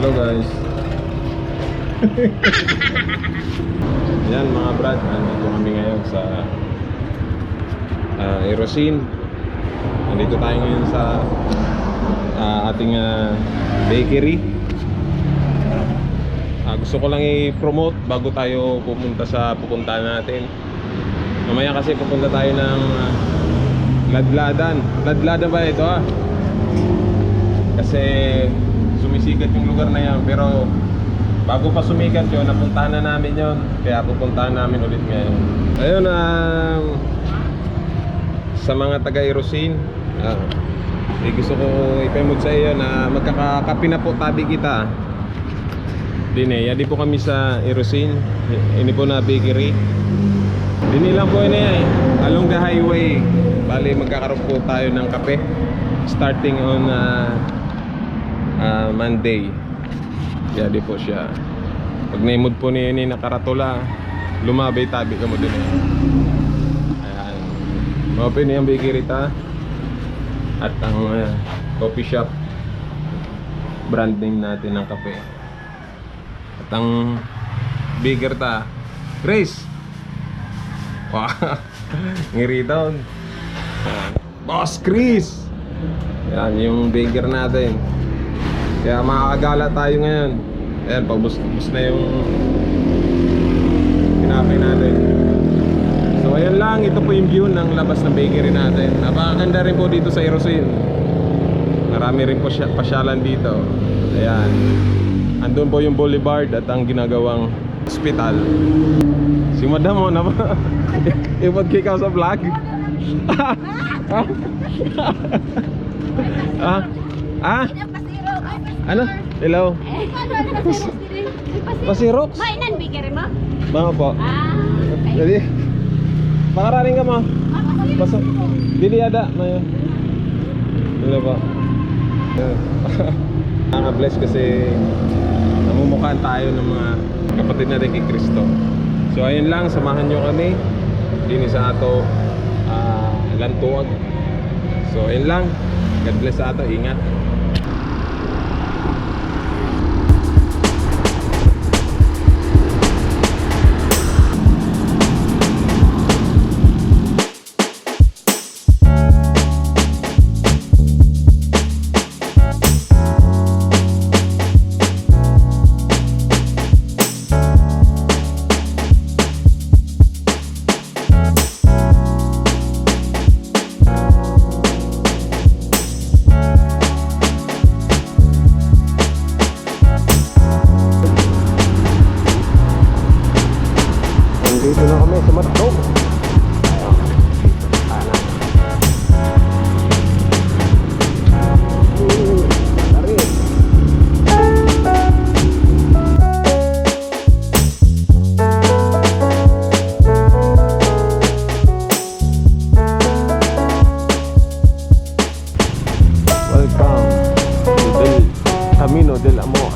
Hello guys. Yan mga brad, nandito kami ngayon sa Erosin. Nandito tayo ngayon sa ating bakery. Gusto ko lang i-promote bago tayo pupunta sa pupuntahan natin. Mamaya kasi pupunta tayo ng Ladladan. Ladladan ba ito Kasi sumisikat yung lugar na yan. Pero bago pa sumikat yun, napuntahan na namin yun. Kaya pupuntahan namin ulit ngayon. Ayun, sa mga taga-Erosin, gusto ko i-promote sa iyo na magkakapi na po tabi kita. Di po kami sa Erosin. Ini po na bakery. Dini lang po ini along the highway. Bali magkakaroon po tayo ng kape starting on Monday. Di po siya. Pag naimod po ni nakaratula, lumabay tabi ka mo din Ayan. Open yung bakery ta. At ang coffee shop, brand name natin ng kape. At ang bigger ta, Grace. Wow. Ngiri down. Boss Chris. Yan yung bigger natin. Kaya makakagala tayo ngayon. Ayan, pagbus na yung pinapay natin. So ayan lang, ito po yung view ng labas ng bakery natin. Napakaganda rin po dito sa Erosin. Marami rin po pasyalan dito. Ayan. Andun po yung boulevard at ang ginagawang hospital. Si madam mo na ba? Ipag-kick out sa vlog? Ano? Hello? Pasirox? Mainan bigere mo? Mga po. Okay. Jadi, pakaraning ka mo? Basta, dili ada. Hello po. Nakaka-bless kasi namumukhaan tayo ng mga kapatid natin kay Kristo. So ayun lang, samahan nyo kami din sa ato Lantuag. So ayun lang, God bless sa ato, ingat. Dito na kami sa Matlog. Welcome to Camino del Amor.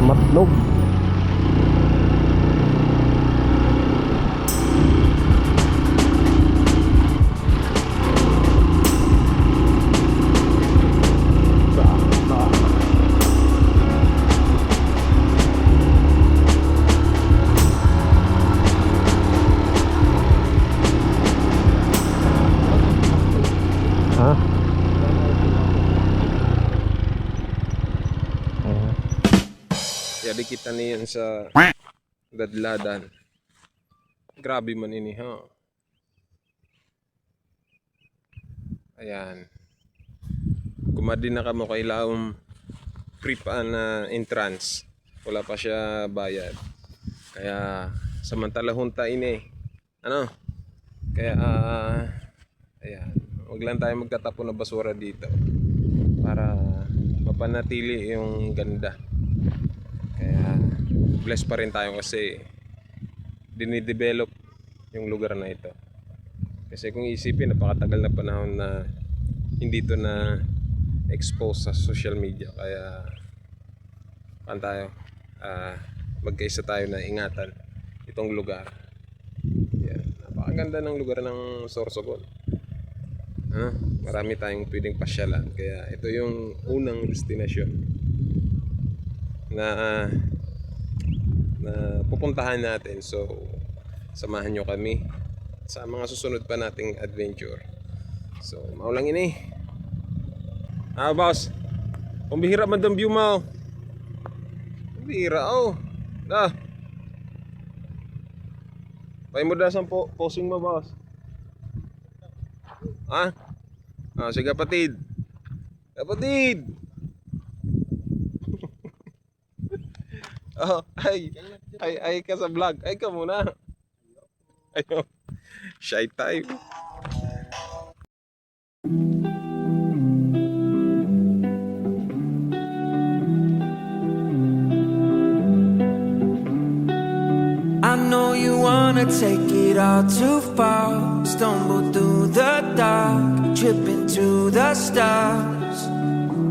Matlog. Jadi kita niyan sa Ladladan. Grabe man ini Ayan. Kumadi na kamo kailaom free pa na entrance. Wala pa siya bayad. Kaya samantala hunta ini. Ano? Kaya ayan. Huwag lang tayo magtatapon ng basura dito para mapanatili yung ganda. Kaya blessed pa rin tayo kasi dinidevelop yung lugar na ito. Kasi kung isipin, napakatagal na panahon na hindi to na expose sa social media. Kaya pan tayo, magkaisa tayo na ingatan itong lugar. Yan. Napakaganda ng lugar ng Sorsogon. Marami tayong pwedeng pasyalan. Kaya ito yung unang destinasyon na pupuntahan natin. So samahan nyo kami sa mga susunod pa nating adventure. So maulang ini. Boss, pambihira man ang view mo. Pambihira Pay mo dasan po posing mo, boss. Sige kapatid. Kapatid. Ay ka sa vlog. Ay ka muna. Ayo. Shy type. I know you wanna take it all too far. Stumble through the dark, trip into the stars.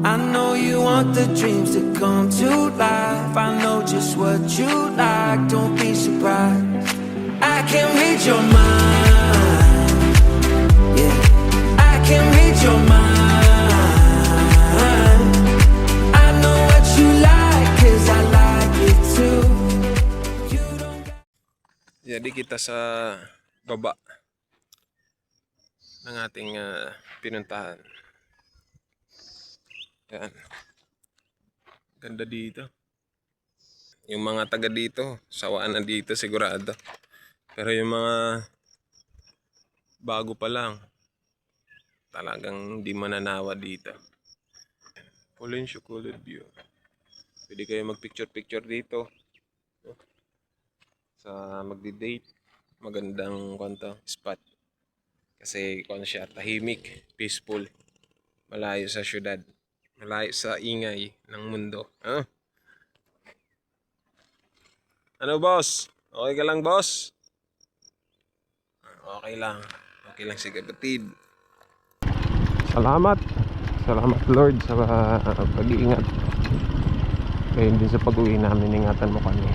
I know you want the dreams to come to life. I know just what you like, don't be surprised. I can read your mind, yeah. I can read your mind. I know what you like, 'cause I like it too. Jadi kita sa baba ng ating pinuntahan. Yan. Ganda dito. Yung mga taga dito, sawaan na dito sigurado. Pero yung mga bago pa lang, talagang hindi mananawa dito. Polensyo Colored View. Pwede kayo mag-picture-picture dito. Sa magdi-date, magandang spot. Kasi siya, tahimik, peaceful, malayo sa syudad, malayo sa ingay ng mundo. Ano boss? Okay ka lang boss? Okay lang. Okay lang si kapatid. Salamat. Salamat Lord sa pag-iingat. Kaya din sa pag-uwi namin, ingatan mo kami.